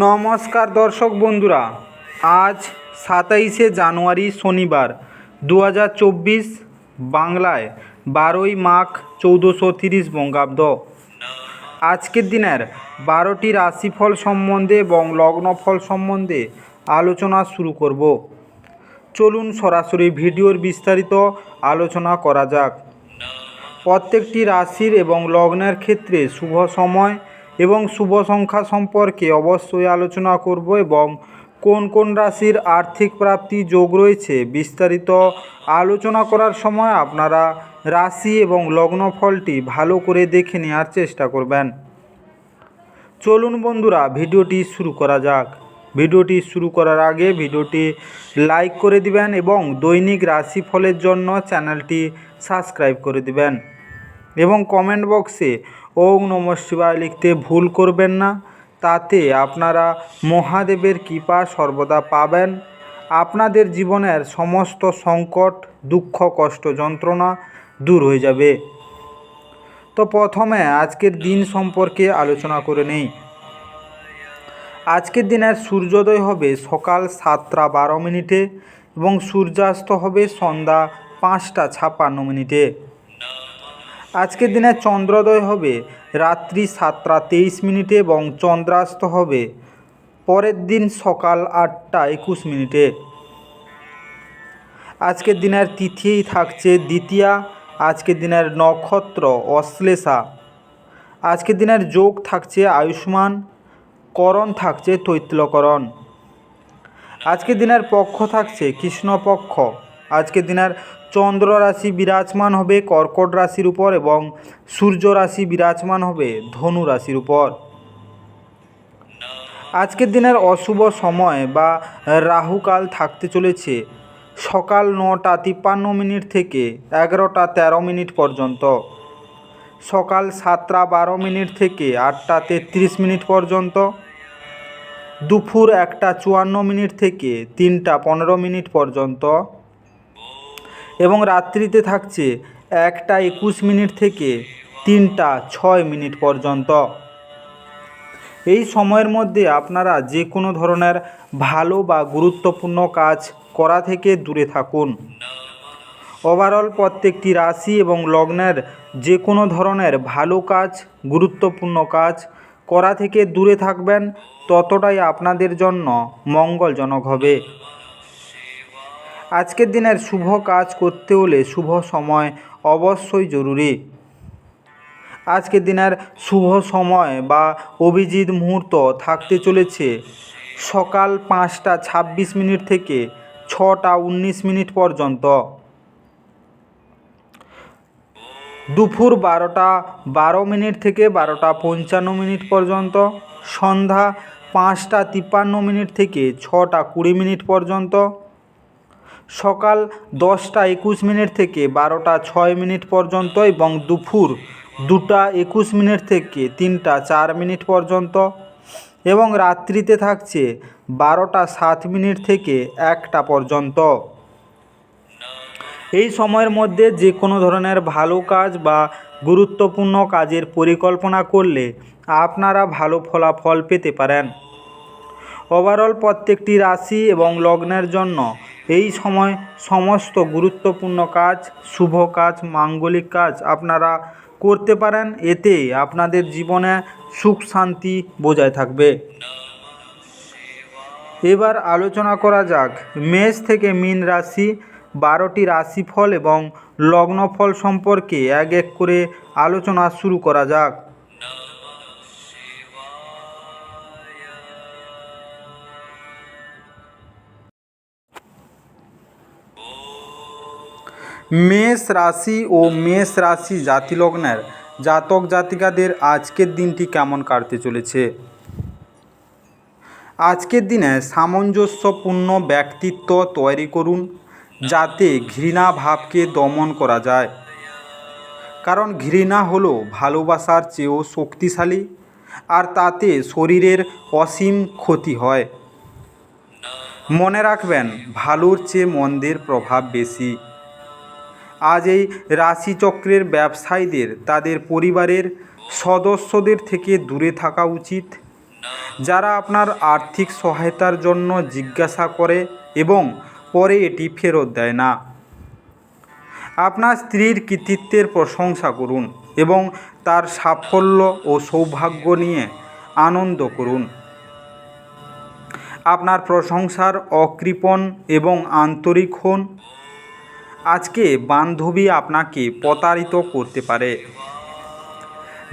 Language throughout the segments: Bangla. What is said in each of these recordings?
নমস্কার দর্শক বন্ধুরা, আজ ২৭শে জানুয়ারি শনিবার ২০২৪, বাংলায় ১২ই মাঘ ১৪৩০ বঙ্গাব্দ। আজকের দিনের ১২টি রাশিফল সম্বন্ধে এবং লগ্নফল সম্বন্ধে আলোচনা শুরু করব। চলুন সরাসরি ভিডিওর বিস্তারিত আলোচনা করা যাক। প্রত্যেকটি রাশির এবং লগ্নের ক্ষেত্রে শুভ সময় এবং শুভ সংখ্যা সম্পর্কে অবশ্যই আলোচনা করব এবং কোন কোন রাশির আর্থিক প্রাপ্তি যোগ রয়েছে বিস্তারিত আলোচনা করার সময় আপনারা রাশি এবং লগ্নফলটি ভালো করে দেখে নেওয়ার চেষ্টা করবেন। চলুন বন্ধুরা, ভিডিওটি শুরু করা যাক। ভিডিওটি শুরু করার আগে ভিডিওটি লাইক করে দিবেন এবং দৈনিক রাশিফলের জন্য চ্যানেলটি সাবস্ক্রাইব করে দিবেন এবং কমেন্ট বক্সে ওম নমঃ শিবায় লিখতে ভুল করবেন না। তাতে আপনারা মহাদেবের কৃপা সর্বদা পাবেন। আপনাদের জীবনের সমস্ত সংকট, দুঃখ, কষ্ট, যন্ত্রণা দূর হয়ে যাবে। তো প্রথমে আজকের দিন সম্পর্কে আলোচনা করে নেই। আজকের দিনের সূর্যোদয় হবে সকাল ৭টা ১২ এবং সূর্যাস্ত হবে সন্ধ্যা ৫টা ৫৬ আজকের দিনে চন্দ্রোদয় হবে রাত্রি ৭টা ২৩ এবং চন্দ্রাস্ত হবে পরের দিন সকাল ৮টা ২১। আজকের দিনের তিথি থাকছে দ্বিতীয়া। আজকের দিনের নক্ষত্র অশ্লেষা। আজকের দিনের যোগ থাকছে আয়ুষ্মান। করণ থাকছে তৈত্লকরণ। আজকের দিনের পক্ষ থাকছে কৃষ্ণপক্ষ। আজকের দিনের চন্দ্র রাশি বিরাজমান হবে কর্কট রাশির উপর এবং সূর্য রাশি বিরাজমান হবে ধনু রাশির উপর। আজকের দিনের অশুভ সময় বা রাহুকাল থাকতে চলেছে সকাল ৯টা ৫৩ থেকে ১১টা ১৩ পর্যন্ত, সকাল ৭টা ১২ থেকে ৮টা ৩৩ পর্যন্ত, দুপুর ১টা ৫৪ থেকে ৩টা ১৫ পর্যন্ত এবং রাত্রিতে থাকছে ১টা ২১ থেকে ৩টা ৬ পর্যন্ত। এই সময়ের মধ্যে আপনারা যে কোনো ধরনের ভালো বা গুরুত্বপূর্ণ কাজ করা থেকে দূরে থাকুন। ওভারঅল প্রত্যেকটি রাশি এবং লগ্নের যে কোনো ধরনের ভালো কাজ, গুরুত্বপূর্ণ কাজ করা থেকে দূরে থাকবেন, ততটাই আপনাদের জন্য মঙ্গলজনক হবে। আজকের দিনের শুভ কাজ করতে হলে শুভ সময় অবশ্যই জরুরি। আজকের দিনের শুভ সময় বা অভিজিৎ মুহূর্ত থাকতে চলেছে সকাল 5টা ২৬ থেকে 6টা ১৯ পর্যন্ত, দুপুর 12টা ১২ থেকে 12টা ৫৫ পর্যন্ত, সন্ধ্যা 5টা ৫৩ থেকে 6টা ২০ পর্যন্ত, সকাল 10টা ২১ থেকে 12টা ৬ পর্যন্ত এবং দুপুর 2টা ২১ থেকে 3টা ৪ পর্যন্ত এবং রাত্রিতে থাকছে 12টা ৭ থেকে 1টা পর্যন্ত। এই সময়ের মধ্যে যে কোনো ধরনের ভালো কাজ বা গুরুত্বপূর্ণ কাজের পরিকল্পনা করলে আপনারা ভালো ফলাফল পেতে পারেন। ওভারঅল প্রত্যেকটি রাশি এবং লগ্নের জন্য এই সময় সমস্ত গুরুত্বপূর্ণ কাজ, শুভ কাজ, মাঙ্গলিক কাজ আপনারা করতে পারেন। এতে আপনাদের জীবনে সুখ শান্তি বজায় থাকবে। এবার আলোচনা করা যাক মেষ থেকে মীন রাশি 12টি রাশিফল এবং লগ্নফল সম্পর্কে এক এক করে আলোচনা শুরু করা যাক। মেষ রাশি ও মেষ রাশি জাতিলগ্নের জাতক জাতিকাদের আজকের দিনটি কেমন কাটতে চলেছে। আজকের দিনে সামঞ্জস্যপূর্ণ ব্যক্তিত্ব তৈরি করুন যাতে ঘৃণা ভাবকে দমন করা যায়, কারণ ঘৃণা হলো ভালোবাসার চেয়েও শক্তিশালী আর তাতে শরীরের অসীম ক্ষতি হয়। মনে রাখবেন, ভালোর চেয়ে মন্দের প্রভাব বেশি। আজ এই রাশিচক্রের ব্যবসায়ীদের তাদের পরিবারের সদস্যদের থেকে দূরে থাকা উচিত। যারা আপনার আর্থিক সহায়তার জন্য জিজ্ঞাসা করে এবং পরে এটি ফেরত দেয় না। আপনার স্ত্রীর কৃতিত্বের প্রশংসা করুন এবং তার সাফল্য ও সৌভাগ্য নিয়ে আনন্দ করুন। আপনার প্রশংসার অকৃপণ এবং আন্তরিক হন। আজকে বান্ধবী আপনাকে প্রতারিত করতে পারে।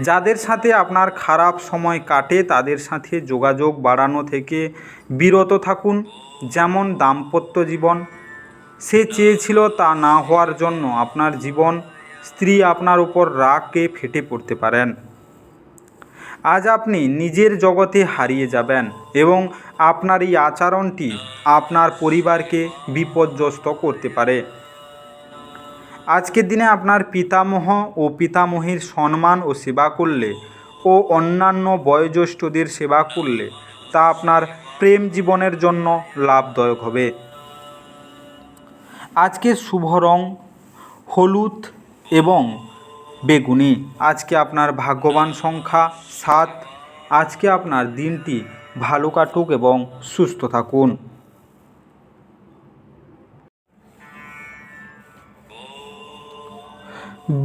যাদের সাথে আপনার খারাপ সময় কাটে তাদের সাথে যোগাযোগ বাড়ানো থেকে বিরত থাকুন। যেমন দাম্পত্য জীবন সে চেয়েছিল তা না হওয়ার জন্য আপনার জীবন স্ত্রী আপনার উপর রাগে ফেটে পড়তে পারেন। আজ আপনি নিজের জগতে হারিয়ে যাবেন এবং আপনার এই আচরণটি আপনার পরিবারকে বিপর্যস্ত করতে পারে। আজকের দিনে আপনার পিতামহ ও পিতামহীর সম্মান ও সেবা করলে ও অন্যান্য বয়োজ্যেষ্ঠদের সেবা করলে তা আপনার প্রেম জীবনের জন্য লাভদায়ক হবে। আজকের শুভ রং হলুদ এবং বেগুনি। আজকে আপনার ভাগ্যবান সংখ্যা 7। আজকে আপনার দিনটি ভালো কাটুক এবং সুস্থ থাকুন।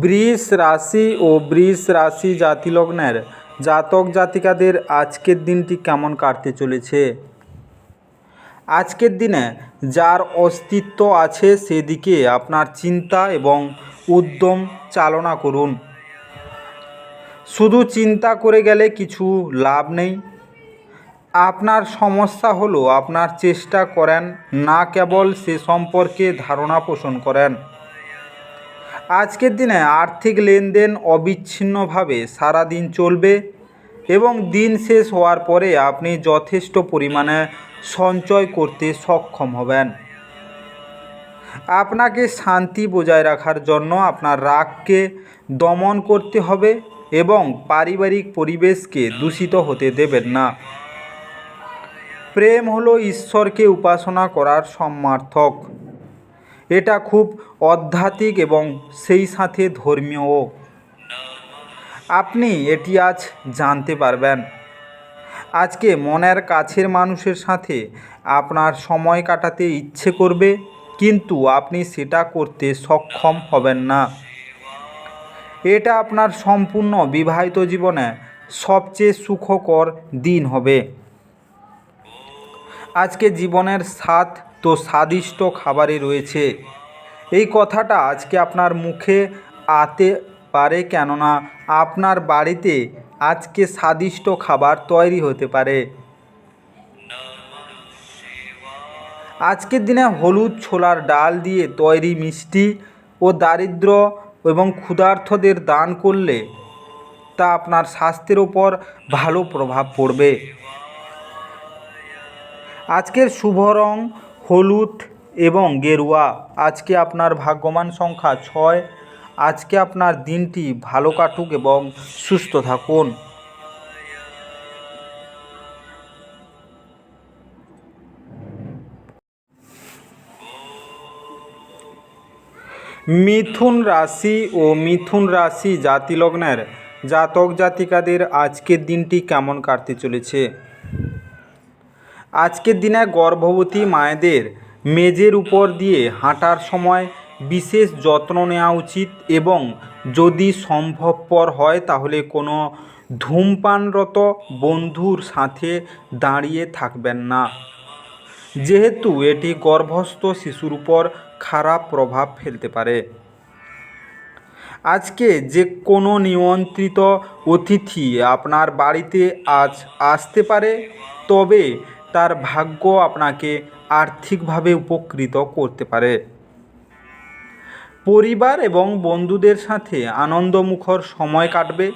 বৃষ রাশি ও বৃষ রাশি জাতিলগ্নের জাতক জাতিকাদের আজকের দিনটি কেমন কাটতে চলেছে? আজকের দিনে যার অস্তিত্ব আছে সেদিকে আপনার চিন্তা এবং উদ্যম চালনা করুন। শুধু চিন্তা করে গেলে কিছু লাভ নেই। আপনার সমস্যা হলো আপনার চেষ্টা করেন না, কেবল সে সম্পর্কে ধারণা পোষণ করেন। আজকের দিনে আর্থিক লেনদেন অবিচ্ছিন্নভাবে সারা দিন চলবে এবং দিন শেষ হওয়ার পরে আপনি যথেষ্ট পরিমাণে সঞ্চয় করতে সক্ষম হবেন। আপনাকে শান্তি বজায় রাখার জন্য আপনার রাগকে দমন করতে হবে এবং পারিবারিক পরিবেশকে দূষিত হতে দেবেন না। প্রেম হলো ঈশ্বরকে উপাসনা করার সমার্থক। এটা খুব আধ্যাত্মিক এবং সেই সাথে ধর্মীয়। আপনি এটি আজ জানতে পারবেন। আজকে মনের কাছের মানুষের সাথে আপনার সময় কাটাতে ইচ্ছে করবে, কিন্তু আপনি সেটা করতে সক্ষম হবেন না। এটা আপনার সম্পূর্ণ বিবাহিত জীবনে সবচেয়ে সুখকর দিন হবে। আজকে জীবনের স্বাদ তো স্বাদিষ্ট খাবারে রয়েছে, এই কথাটা আজকে আপনার মুখে আতে পারে, কেননা আপনার বাড়িতে আজকে স্বাদিষ্ট খাবার তৈরি হতে পারে। আজকের দিনে হলুদ ছোলার ডাল দিয়ে তৈরি মিষ্টি ও দারিদ্র এবং ক্ষুধার্তদের দান করলে তা আপনার স্বাস্থ্যের ওপর ভালো প্রভাব পড়বে। আজকের শুভ রং হলুদ এবং গেরুয়া। আজকে আপনার ভাগ্যবান সংখ্যা 6। আজকে আপনার দিনটি ভালো কাটুক এবং সুস্থ থাকুন। মিথুন রাশি ও মিথুন রাশি জাতিলগ্নের জাতক জাতিকাদের আজকের দিনটি কেমন কাটতে চলেছে? আজকের দিনে গর্ভবতী মায়েদের মেঝের উপর দিয়ে হাঁটার সময় বিশেষ যত্ন নেওয়া উচিত এবং যদি সম্ভবপর হয় তাহলে কোনো ধূমপানরত বন্ধুর সাথে দাঁড়িয়ে থাকবেন না, যেহেতু এটি গর্ভস্থ শিশুর উপর খারাপ প্রভাব ফেলতে পারে। আজকে যে কোনো নিমন্ত্রিত অতিথি আপনার বাড়িতে আজ আসতে পারে, তবে তার ভাগ্য আপনাকে আর্থিকভাবে উপকৃত করতে পারে। পরিবার এবং বন্ধুদের সাথে আনন্দমুখর সময় কাটবে।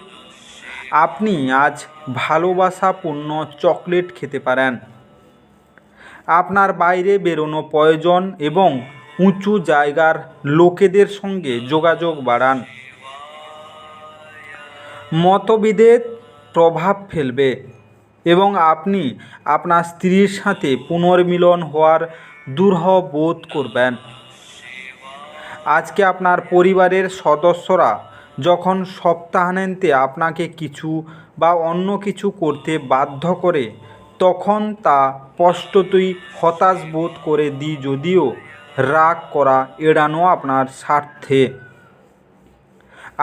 আপনি আজ ভালোবাসাপূর্ণ চকলেট খেতে পারেন। আপনার বাইরে বেরোনো প্রয়োজন এবং উঁচু জায়গার লোকেদের সঙ্গে যোগাযোগ বাড়ান। মতবিভেদ প্রভাব ফেলবে এবং আপনি আপনার স্ত্রীর সাথে পুনর্মিলন হওয়ার দুরূহ বোধ করবেন। আজকে আপনার পরিবারের সদস্যরা যখন সপ্তাহান্তে আপনাকে কিছু বা অন্য কিছু করতে বাধ্য করে, তখন তা স্পষ্টতই হতাশ বোধ করে দিই, যদিও রাগ করা এড়ানো আপনার স্বার্থে।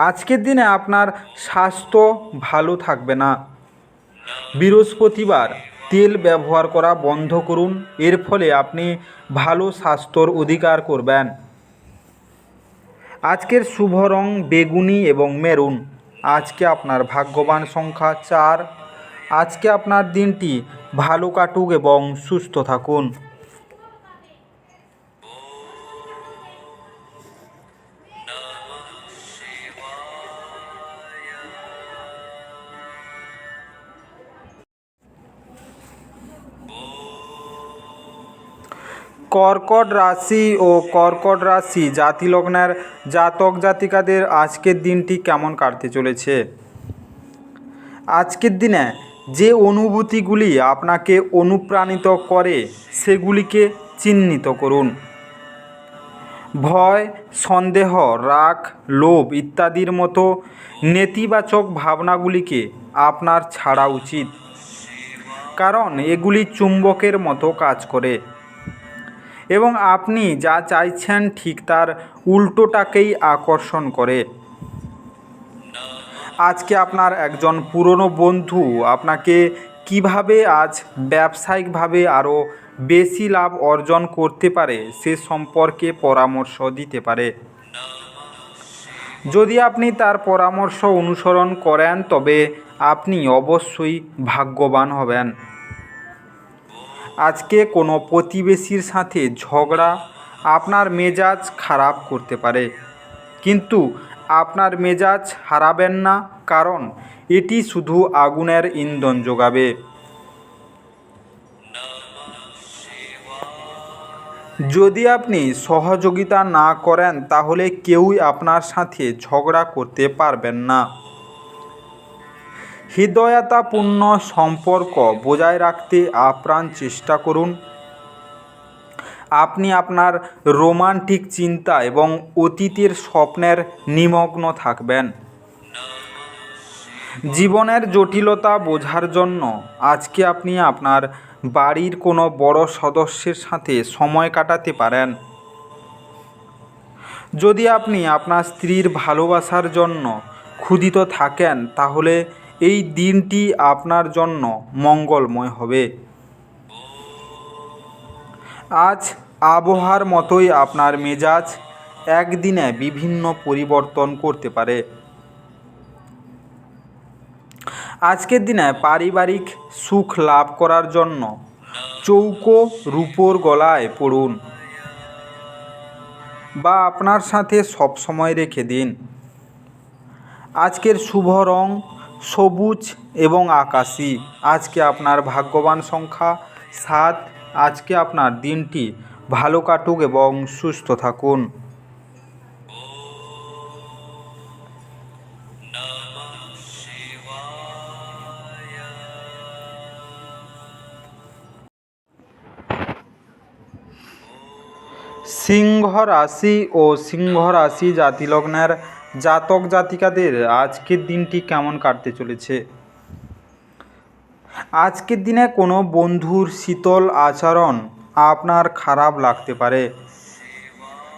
আজকের দিনে আপনার স্বাস্থ্য ভালো থাকবে না। বৃহস্পতিবার তেল ব্যবহার করা বন্ধ করুন, এর ফলে আপনি ভালো স্বাস্থ্যর অধিকার করবেন। আজকের শুভ রং বেগুনি এবং মেরুন। আজকে আপনার ভাগ্যবান সংখ্যা 4। আজকে আপনার দিনটি ভালো কাটুক এবং সুস্থ থাকুন। কর্কট রাশি ও কর্কট রাশি জাতিলগ্নের জাতক জাতিকাদের আজকের দিনটি কেমন কাটতে চলেছে? আজকের দিনে যে অনুভূতিগুলি আপনাকে অনুপ্রাণিত করে সেগুলিকে চিহ্নিত করুন। ভয়, সন্দেহ, রাগ, লোভ ইত্যাদির মতো নেতিবাচক ভাবনাগুলিকে আপনার ছাড়া উচিত, কারণ এগুলি চুম্বকের মতো কাজ করে এবং আপনি যা চাইছেন ঠিক তার উল্টোটাকেই আকর্ষণ করে। আজকে আপনার একজন পুরনো বন্ধু আপনাকে কিভাবে আজ ব্যবসায়িকভাবে আরও বেশি লাভ অর্জন করতে পারে সে সম্পর্কে পরামর্শ দিতে পারে। যদি আপনি তার পরামর্শ অনুসরণ করেন তবে আপনি অবশ্যই ভাগ্যবান হবেন। আজকে কোনো প্রতিবেশীর সাথে ঝগড়া আপনার মেজাজ খারাপ করতে পারে, কিন্তু আপনার মেজাজ হারাবেন না, কারণ এটি শুধু আগুনের ইন্ধন যোগাবে। যদি আপনি সহযোগিতা না করেন তাহলে কেউই আপনার সাথে ঝগড়া করতে পারবেন না। হৃদয়তাপূর্ণ সম্পর্ক বজায় রাখতে আপ্রাণ চেষ্টা করুন। আপনি আপনার রোমান্টিক চিন্তা এবং অতীতের স্বপ্নের নিমগ্ন থাকবেন। জীবনের জটিলতা বোঝার জন্য আজকে আপনি আপনার বাড়ির কোনো বড় সদস্যের সাথে সময় কাটাতে পারেন। যদি আপনি আপনার স্ত্রীর ভালোবাসার জন্য ক্ষুধিত থাকেন তাহলে এই দিনটি আপনার জন্য মঙ্গলময় হবে। আজ আবহাওয়ার মতোই আপনার মেজাজ একদিনে বিভিন্ন পরিবর্তন করতে পারে। আজকের দিনে পারিবারিক সুখ লাভ করার জন্য চৌকো রূপোর গলায় পড়ুন বা আপনার সাথে সবসময় রেখে দিন। আজকের শুভ রং সবুজ এবং আকাশী। আজকে আপনার ভাগ্যবান সংখ্যা 7। আজকে আপনার দিনটি ভালো কাটুক এবং সুস্থ থাকুন। সিংহ রাশি ও সিংহ রাশি জাতিলগ্নের জাতক জাতিকাদের আজকের দিনটি কেমন কাটতে চলেছে? আজকের দিনে কোনো বন্ধুর শীতল আচরণ আপনার খারাপ লাগতে পারে,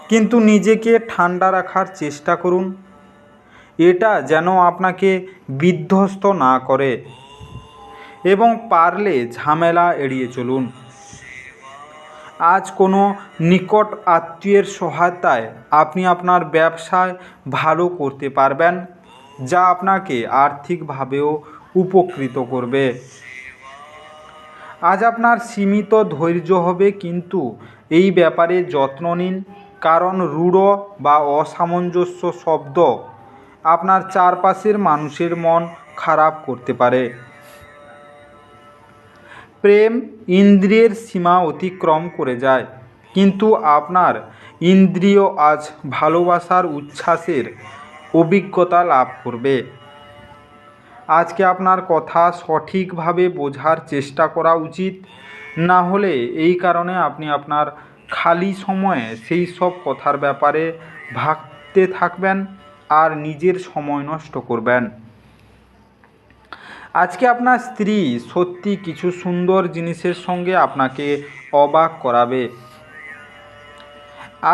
কিন্তু নিজেকে ঠান্ডা রাখার চেষ্টা করুন, এটা যেন আপনাকে বিধ্বস্ত না করে, এবং পারলে ঝামেলা এড়িয়ে চলুন। আজ কোনো নিকট আত্মীয়ের সহায়তায় আপনি আপনার ব্যবসায় ভালো করতে পারবেন, যা আপনাকে আর্থিকভাবেও উপকৃত করবে। আজ আপনার সীমিত ধৈর্য হবে, কিন্তু এই ব্যাপারে যত্ন নিন, কারণ রূঢ় বা অসামঞ্জস্য শব্দ আপনার চারপাশের মানুষের মন খারাপ করতে পারে। প্রেম ইন্দ্রিয়ের সীমা অতিক্রম করে যায়, কিন্তু আপনার ইন্দ্রিয় আজ ভালোবাসার উচ্ছ্বাসের অভিজ্ঞতা লাভ করবে। আজকে আপনার কথা সঠিকভাবে বোঝার চেষ্টা করা উচিত, না হলে এই কারণে আপনি আপনার খালি সময়ে সেই সব কথার ব্যাপারে ভাবতে থাকবেন আর নিজের সময় নষ্ট করবেন। আজকে আপনার স্ত্রী সত্যি কিছু সুন্দর জিনিসের সঙ্গে আপনাকে অবাক করাবে।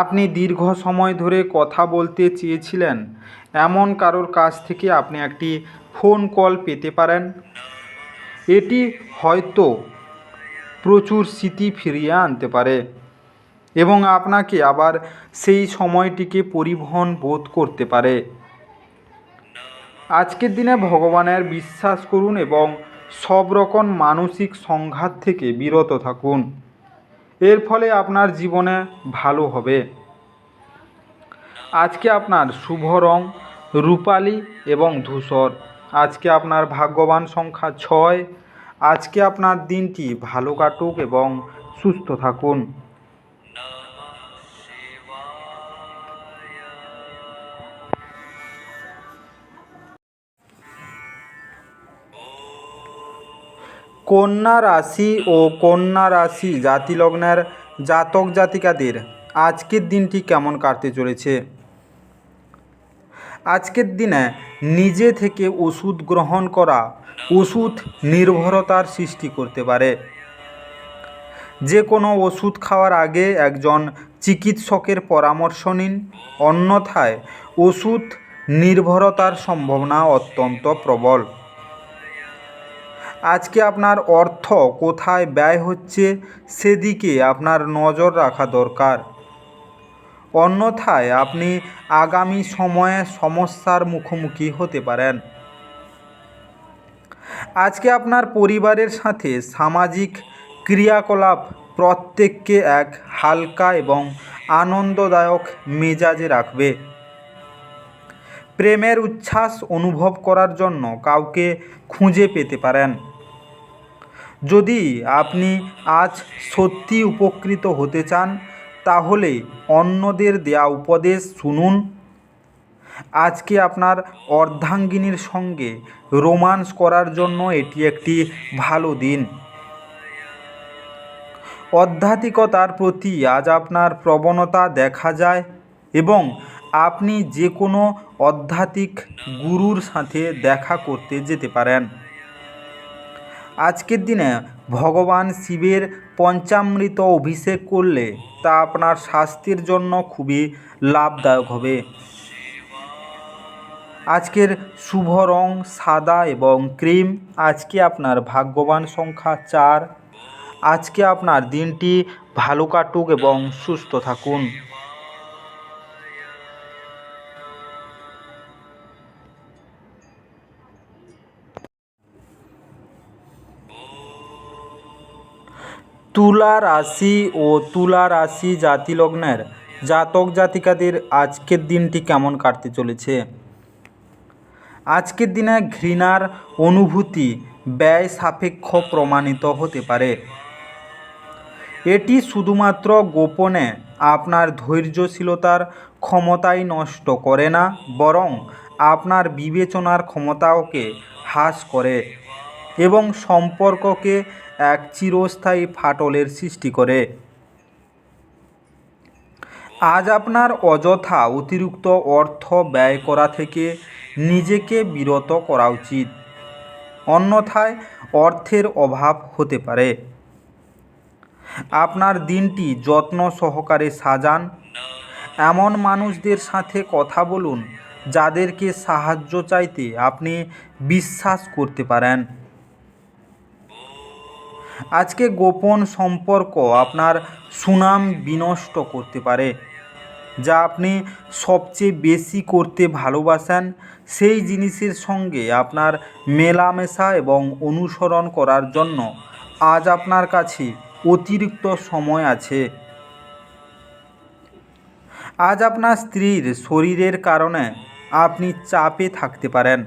আপনি দীর্ঘ সময় ধরে কথা বলতে চেয়েছিলেন এমন কারোর কাছ থেকে আপনি একটি ফোন কল পেতে পারেন। এটি হয়তো প্রচুর স্মৃতি ফিরিয়ে আনতে পারে এবং আপনাকে আবার সেই সময়টিকে পরিবহন বোধ করতে পারে। আজকের দিনে ভগবানের বিশ্বাস করুন এবং সব রকম মানসিক সংঘাত থেকে বিরত থাকুন। এর ফলে আপনার জীবনে ভালো হবে। আজকে আপনার শুভ রং রূপালি এবং ধূসর। আজকে আপনার ভাগ্যবান সংখ্যা 6। আজকে আপনার দিনটি ভালো কাটুক এবং সুস্থ থাকুন। কন্যা রাশি ও কন্যা রাশি জাতিলগ্নের জাতক জাতিকাদের আজকের দিনটি কেমন কাটতে চলেছে। আজকের দিনে নিজে থেকে ওষুধ গ্রহণ করা ওষুধ নির্ভরতার সৃষ্টি করতে পারে। যে কোনো ওষুধ খাওয়ার আগে একজন চিকিৎসকের পরামর্শ নিন, অন্যথায় ওষুধ নির্ভরতার সম্ভাবনা অত্যন্ত প্রবল। আজকে আপনার অর্থ কোথায় ব্যয় হচ্ছে সেদিকে আপনার নজর রাখা দরকার, অন্যথায় আপনি আগামী সময়ে সমস্যার মুখোমুখি হতে পারেন। আজকে আপনার পরিবারের সাথে সামাজিক ক্রিয়াকলাপ প্রত্যেককে এক হালকা এবং আনন্দদায়ক মেজাজে রাখবে। প্রেমের উচ্ছ্বাস অনুভব করার জন্য কাউকে খুঁজে পেতে পারেন। যদি আপনি আজ সত্যি উপকৃত হতে চান তাহলে অন্যদের দেয়া উপদেশ শুনুন। আজকে আপনার অর্ধাঙ্গিনীর সঙ্গে রোম্যান্স করার জন্য এটি একটি ভালো দিন। আধ্যাত্মিকতার প্রতি আজ আপনার প্রবণতা দেখা যায় এবং আপনি যে কোনো আধ্যাত্মিক গুরুর সাথে দেখা করতে যেতে পারেন। আজকের দিনে ভগবান শিবের পঞ্চামৃত অভিষেক করলে তা আপনার স্বাস্থ্যের জন্য খুবই লাভদায়ক হবে। আজকের শুভ রং সাদা এবং ক্রিম। আজকে আপনার ভাগ্যবান সংখ্যা 4। আজকে আপনার দিনটি ভালো কাটুক এবং সুস্থ থাকুন। তুলা রাশি ও তুলা রাশি জাতিলগ্নের জাতক জাতিকাদের আজকের দিনটি কেমন কাটতে চলেছে। আজকের দিনে ঘৃণার অনুভূতি ব্যয় সাপেক্ষ প্রমাণিত হতে পারে। এটি শুধুমাত্র গোপনে আপনার ধৈর্যশীলতার ক্ষমতাই নষ্ট করে না, বরং আপনার বিবেচনার ক্ষমতাকে হ্রাস করে এবং সম্পর্ককে এক চিরস্থায়ী ফাটলের সৃষ্টি করে। আজ আপনার অযথা অতিরিক্ত অর্থ ব্যয় করা থেকে নিজেকে বিরত করা উচিত, অন্যথায় অর্থের অভাব হতে পারে। আপনার দিনটি যত্ন সহকারে সাজান। এমন মানুষদের সাথে কথা বলুন যাদেরকে সাহায্য চাইতে আপনি বিশ্বাস করতে পারেন। আজকে গোপন সম্পর্ক আপনার সুনাম বিনষ্ট করতে পারে। যা আপনি সবচেয়ে বেশি করতে ভালোবাসেন সেই জিনিসের সঙ্গে আপনার মেলামেশা এবং অনুসরণ করার জন্য আজ আপনার কাছে অতিরিক্ত সময় আছে। আজ আপনার স্ত্রীর শরীরের কারণে আপনি চাপে থাকতে পারেন।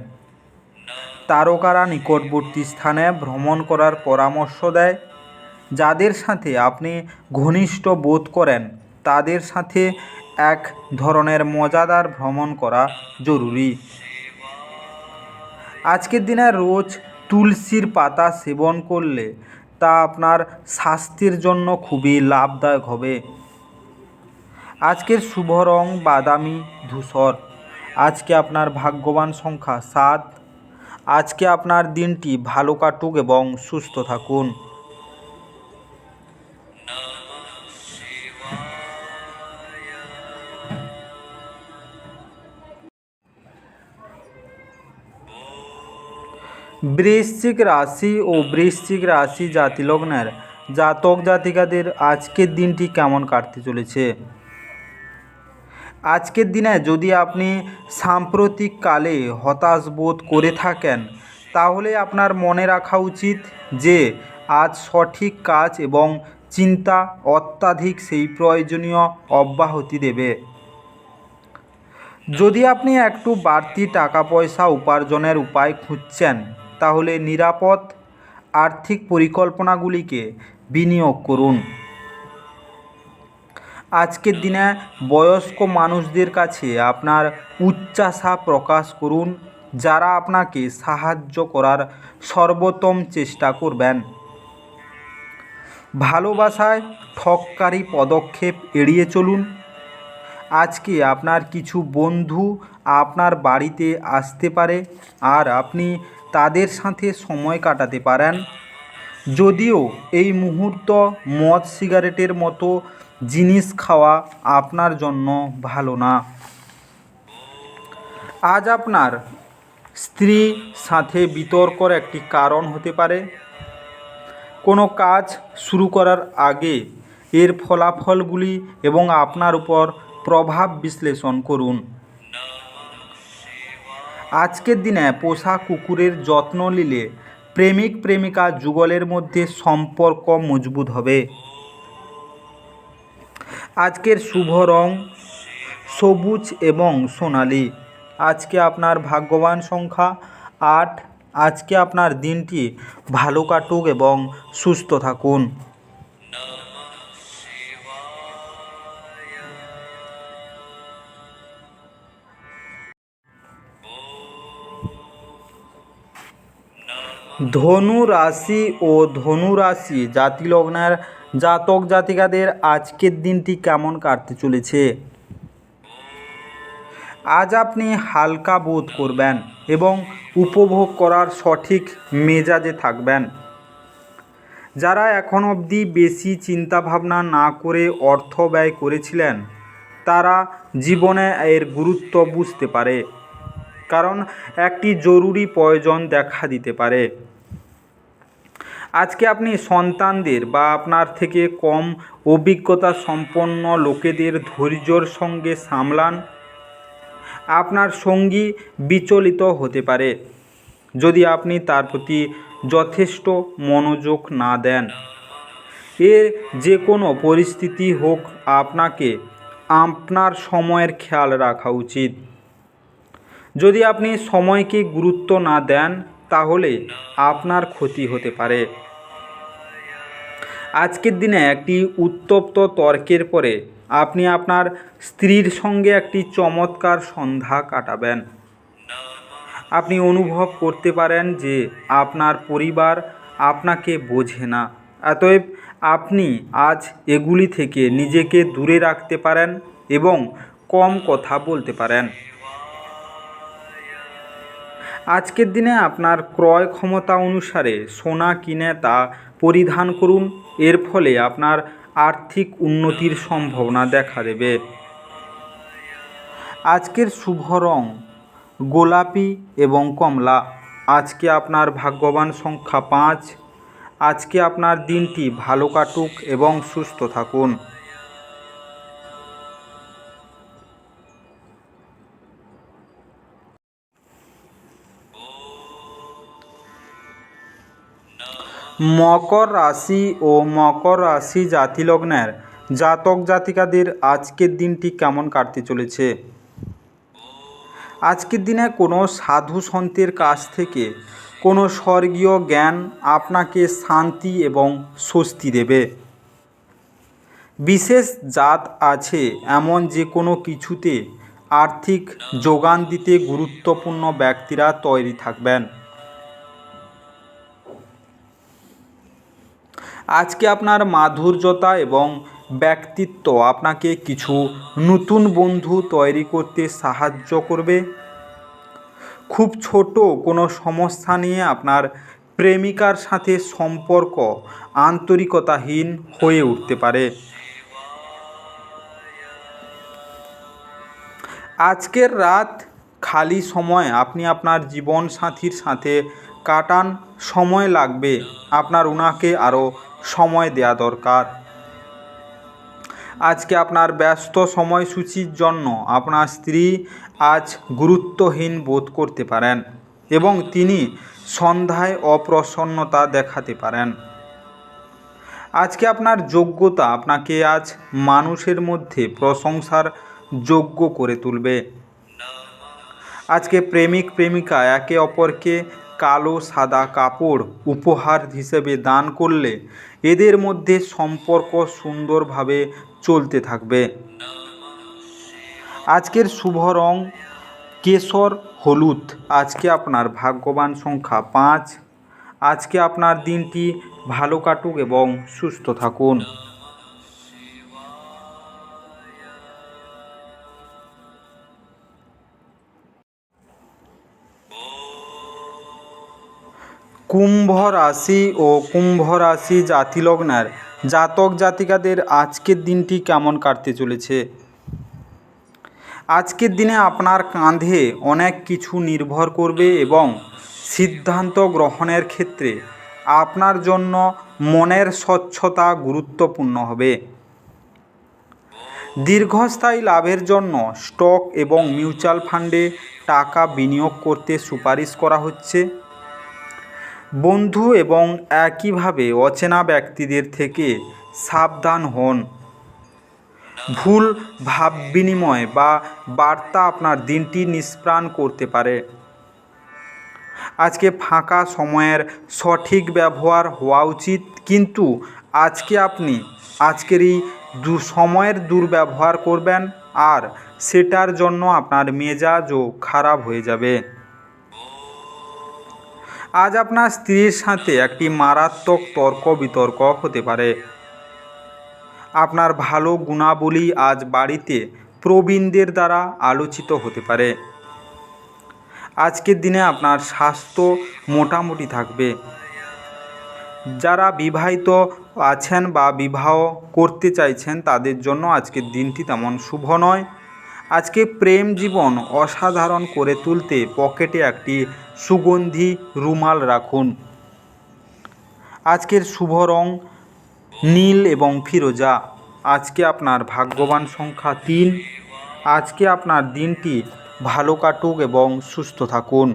তারকারা নিকটবর্তী স্থানে ভ্রমণ করার পরামর্শ দেয়। যাদের সাথে আপনি ঘনিষ্ঠ বোধ করেন তাদের সাথে এক ধরনের মজাদার ভ্রমণ করা জরুরি। আজকের দিনে রোজ তুলসীর পাতা সেবন করলে তা আপনার স্বাস্থ্যের জন্য খুবই লাভদায়ক হবে। আজকের শুভ রং বাদামি ধূসর। আজকে আপনার ভাগ্যবান সংখ্যা 7। আজকে আপনার দিনটি ভালো কাটুক এবং সুস্থ থাকুন। বৃশ্চিক রাশি ও বৃশ্চিক রাশি জাতিলগ্নের জাতক জাতিকাদের আজকের দিনটি কেমন কাটতে চলেছে। আজকের দিনে যদি আপনি সাম্প্রতিককালে হতাশ বোধ করে থাকেন, তাহলে আপনার মনে রাখা উচিত যে আজ সঠিক কাজ এবং চিন্তা অত্যাধিক সেই প্রয়োজনীয় অব্যাহতি দেবে। যদি আপনি একটু বাড়তি টাকা পয়সা উপার্জনের উপায় খুঁজছেন, তাহলে নিরাপদ আর্থিক পরিকল্পনাগুলিকে বিনিয়োগ করুন। আজকের দিনে বয়স্ক মানুষদের কাছে আপনার উচ্চাশা প্রকাশ করুন, যারা আপনাকে সাহায্য করার সর্বোত্তম চেষ্টা করবেন। ভালোবাসায় ঠককারী পদক্ষেপ এড়িয়ে চলুন। আজকে আপনার কিছু বন্ধু আপনার বাড়িতে আসতে পারে আর আপনি তাদের সাথে সময় কাটাতে পারেন। যদিও এই মুহূর্ত মদ সিগারেটের মতো জিনিস খাওয়া আপনার জন্য ভালো না। আজ আপনার স্ত্রীর সাথে বিতর্কর একটি কারণ হতে পারে। কোনো কাজ শুরু করার আগে এর ফলাফলগুলি এবং আপনার উপর প্রভাব বিশ্লেষণ করুন। আজকের দিনে পোষা কুকুরের যত্ন নিলে প্রেমিক প্রেমিকা যুগলের মধ্যে সম্পর্ক মজবুত হবে। আজকের শুভ রং সবুজ এবং সোনালি। আজকে আপনার ভাগ্যবান সংখ্যা 8। আজকে আপনার দিনটি ভালো কাটুক এবং সুস্থ থাকুন। ধনু রাশি ও ধনু রাশি জাতিলগ্নের জাতক জাতিকাদের আজকের দিনটি কেমন কাটতে চলেছে। আজ আপনি হালকা বোধ করবেন এবং উপভোগ করার সঠিক মেজাজে থাকবেন। যারা এখন অবধি বেশি চিন্তাভাবনা না করে অর্থ ব্যয় করেছিলেন, তারা জীবনে এর গুরুত্ব বুঝতে পারে, কারণ একটি জরুরি প্রয়োজন দেখা দিতে পারে। আজকে আপনি সন্তানদের বা আপনার থেকে কম অভিজ্ঞতা সম্পন্ন লোকেদের ধৈর্যের সঙ্গে সামলান। আপনার সঙ্গী বিচলিত হতে পারে যদি আপনি তার প্রতি যথেষ্ট মনোযোগ না দেন। এর যে কোনো পরিস্থিতি হোক, আপনাকে আপনার সময়ের খেয়াল রাখা উচিত। যদি আপনি সময়কে গুরুত্ব না দেন, তাহলে আপনার ক্ষতি হতে পারে। আজকের দিনে একটি উত্তপ্ত তর্কের পরে আপনি আপনার স্ত্রীর সঙ্গে একটি চমৎকার সন্ধ্যা কাটাবেন। আপনি অনুভব করতে পারেন যে আপনার পরিবার আপনাকে বোঝে না, অতএব আপনি আজ এগুলি থেকে নিজেকে দূরে রাখতে পারেন এবং কম কথা বলতে পারেন। আজকের দিনে আপনার ক্রয় ক্ষমতা অনুসারে সোনা কিনে তা পরিধান করুন। এর ফলে আপনার আর্থিক উন্নতির সম্ভাবনা দেখা দেবে। আজকের শুভ রং গোলাপি এবং কমলা। আজকে আপনার ভাগ্যবান সংখ্যা 5। আজকে আপনার দিনটি ভালো কাটুক এবং সুস্থ থাকুন। মকর রাশি ও মকর রাশি জাতিলগ্নের জাতক জাতিকাদের আজকের দিনটি কেমন কাটতে চলেছে। আজকের দিনে কোনো সাধু সন্তের কাছ থেকে কোনো স্বর্গীয় জ্ঞান আপনাকে শান্তি এবং স্বস্তি দেবে। বিশেষ জাত আছে এমন যে কোনো কিছুতে আর্থিক যোগান দিতে গুরুত্বপূর্ণ ব্যক্তিরা তৈরি থাকবেন। আজকে আপনার মাধুর্যতা এবং ব্যক্তিত্ব আপনাকে কিছু নতুন বন্ধু তৈরি করতে সাহায্য করবে। খুব ছোট কোনো সমস্যা নিয়ে আপনার প্রেমিকার সাথে সম্পর্ক আন্তরিকতাহীন হয়ে উঠতে পারে। আজকের রাত খালি সময় আপনি আপনার জীবনসাথীর সাথে কাটান। সময় লাগবে, আপনার ওনাকে আরও সময় দেওয়া দরকার। আজকে আপনার ব্যস্ত সময়সূচির জন্য আপনার স্ত্রী আজ গুরুত্বহীন বোধ করতে পারেন এবং তিনি সন্ধ্যায় অপ্রসন্নতা দেখাতে পারেন। আজকে আপনার যোগ্যতা আপনাকে আজ মানুষের মধ্যে প্রশংসার যোগ্য করে তুলবে। আজকে প্রেমিক প্রেমিকা একে অপরকে কালো সাদা কাপড় উপহার হিসেবে দান করলে এদের মধ্যে সম্পর্ক সুন্দরভাবে চলতে থাকবে। আজকের শুভ রং কেশর হলুদ। আজকে আপনার ভাগ্যবান সংখ্যা 5। আজকে আপনার দিনটি ভালো কাটুক এবং সুস্থ থাকুন। কুম্ভ রাশি ও কুম্ভ রাশি জাতিলগ্নের জাতক জাতিকাদের আজকের দিনটি কেমন কাটতে চলেছে? আজকের দিনে আপনার কাঁধে অনেক কিছু নির্ভর করবে এবং সিদ্ধান্ত গ্রহণের ক্ষেত্রে আপনার জন্য মনের স্বচ্ছতা গুরুত্বপূর্ণ হবে। দীর্ঘস্থায়ী লাভের জন্য স্টক এবং মিউচুয়াল ফান্ডে টাকা বিনিয়োগ করতে সুপারিশ করা হচ্ছে। বন্ধু এবং একইভাবে অচেনা ব্যক্তিদের থেকে সাবধান হন। ভুল ভাব বিনিময় বা বার্তা আপনার দিনটি নিষ্প্রাণ করতে পারে। আজকে ফাঁকা সময়ের সঠিক ব্যবহার হওয়া উচিত, কিন্তু আজকে আপনি আজকের এই সময়ের দুর্ব্যবহার করবেন আর সেটার জন্য আপনার মেজাজও খারাপ হয়ে যাবে। আজ আপনার স্ত্রীর সাথে একটি মারাত্মক তর্ক বিতর্ক হতে পারে। আপনার ভালো গুণাবলী আজ বাড়িতে প্রবীণদের দ্বারা আলোচিত হতে পারে। আজকের দিনে আপনার স্বাস্থ্য মোটামুটি থাকবে। যারা বিবাহিত আছেন বা বিবাহ করতে চাইছেন তাদের জন্য আজকের দিনটি তেমন শুভ নয়। আজকে প্রেম জীবন অসাধারণ করে তুলতে পকেটে একটি সুগন্ধি রুমাল রাখুন। আজকের শুভ রং নীল এবং ফিরোজা। আজকে আপনার ভাগ্যবান সংখ্যা 3। আজকে আপনার দিনটি ভালো কাটুক এবং সুস্থ থাকুন।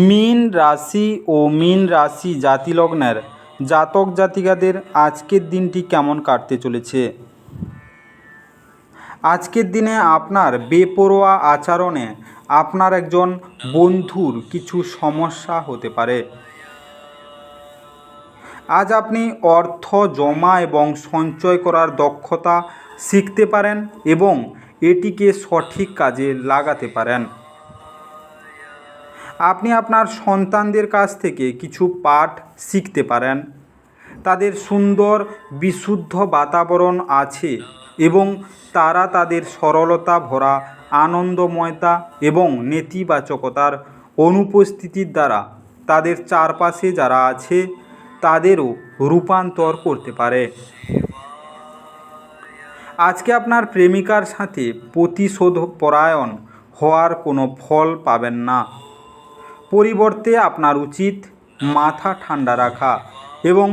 মীন রাশি ও মীন রাশি জাতিলগ্নের জাতক জাতিকাদের আজকের দিনটি কেমন কাটতে চলেছে? আজকের দিনে আপনার বেপরোয়া আচরণে আপনার একজন বন্ধুর কিছু সমস্যা হতে পারে। আজ আপনি অর্থ জমা এবং সঞ্চয় করার দক্ষতা শিখতে পারেন এবং এটিকে সঠিক কাজে লাগাতে পারেন। আপনি আপনার সন্তানদের কাছ থেকে কিছু পাঠ শিখতে পারেন। তাদের সুন্দর বিশুদ্ধ বাতাবরণ আছে এবং তারা তাদের সরলতা ভরা আনন্দময়তা এবং নেতিবাচকতার অনুপস্থিতির দ্বারা তাদের চারপাশে যারা আছে তাদেরও রূপান্তর করতে পারে। আজকে আপনার প্রেমিকার সাথে প্রতিশোধপরায়ণ হওয়ার কোনো ফল পাবেন না। পরিবর্তে আপনার উচিত মাথা ঠান্ডা রাখা এবং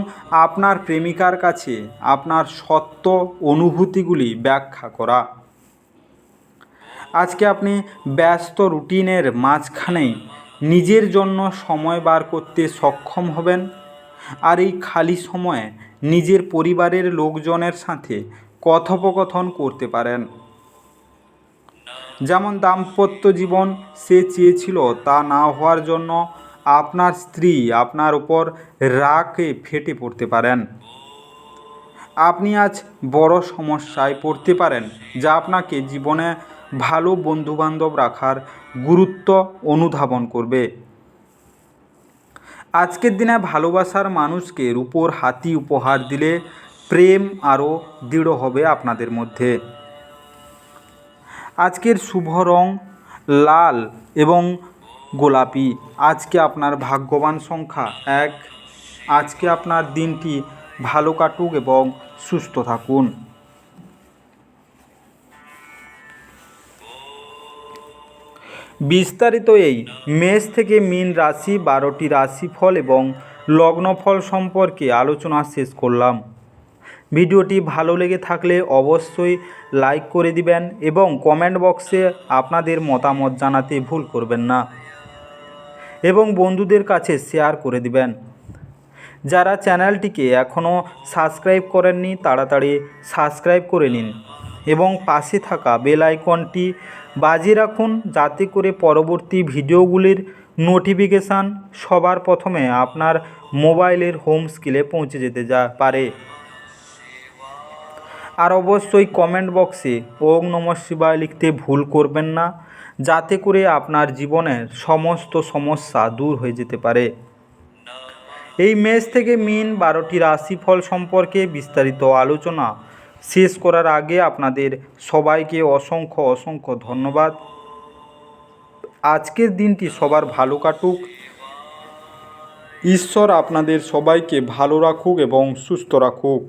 আপনার প্রেমিকার কাছে আপনার সত্য অনুভূতিগুলি ব্যাখ্যা করা। আজকে আপনি ব্যস্ত রুটিনের মাঝখানেই নিজের জন্য সময় বার করতে সক্ষম হবেন আর এই খালি সময়ে নিজের পরিবারের লোকজনের সাথে কথোপকথন করতে পারেন। যেমন দাম্পত্য জীবন সে চেয়েছিল তা না হওয়ার জন্য আপনার স্ত্রী আপনার উপর রাগে ফেটে পড়তে পারেন। আপনি আজ বড় সমস্যায় পড়তে পারেন যা আপনাকে জীবনে ভালো বন্ধুবান্ধব রাখার গুরুত্ব অনুধাবন করবে। আজকের দিনে ভালোবাসার মানুষকে রূপোর হাতি উপহার দিলে প্রেম আরও দৃঢ় হবে আপনাদের মধ্যে। আজকের শুভ রং লাল এবং গোলাপি। আজকে আপনার ভাগ্যবান সংখ্যা 1। আজকে আপনার দিনটি ভালো কাটুক এবং সুস্থ থাকুন। বিস্তারিত এই মেষ থেকে মীন রাশি 12টি রাশিফল এবং লগ্নফল সম্পর্কে আলোচনা শেষ করলাম। ভিডিওটি ভালো লেগে থাকলে অবশ্যই লাইক করে দিবেন এবং কমেন্ট বক্সে আপনাদের মতামত জানাতে ভুল করবেন না এবং বন্ধুদের কাছে শেয়ার করে দিবেন। যারা চ্যানেলটিকে এখনও সাবস্ক্রাইব করেননি তাড়াতাড়ি সাবস্ক্রাইব করে নিন এবং পাশে থাকা বেল আইকনটি বাজিয়ে রাখুন, যাতে করে পরবর্তী ভিডিওগুলির নোটিফিকেশান সবার প্রথমে আপনার মোবাইলের হোম স্ক্রিনে পৌঁছে যেতে পারে। আর অবশ্যই কমেন্ট বক্সে ওম নমঃ শিবায় লিখতে ভুল করবেন না, যাতে করে আপনার জীবনের সমস্ত সমস্যা দূর হয়ে যেতে পারে। এই মেষ থেকে মীন 12টি রাশিফল সম্পর্কে বিস্তারিত আলোচনা শেষ করার আগে আপনাদের সবাইকে অসংখ্য ধন্যবাদ। আজকের দিনটি সবার ভালো কাটুক। ঈশ্বর আপনাদের সবাইকে ভালো রাখুক এবং সুস্থ রাখুক।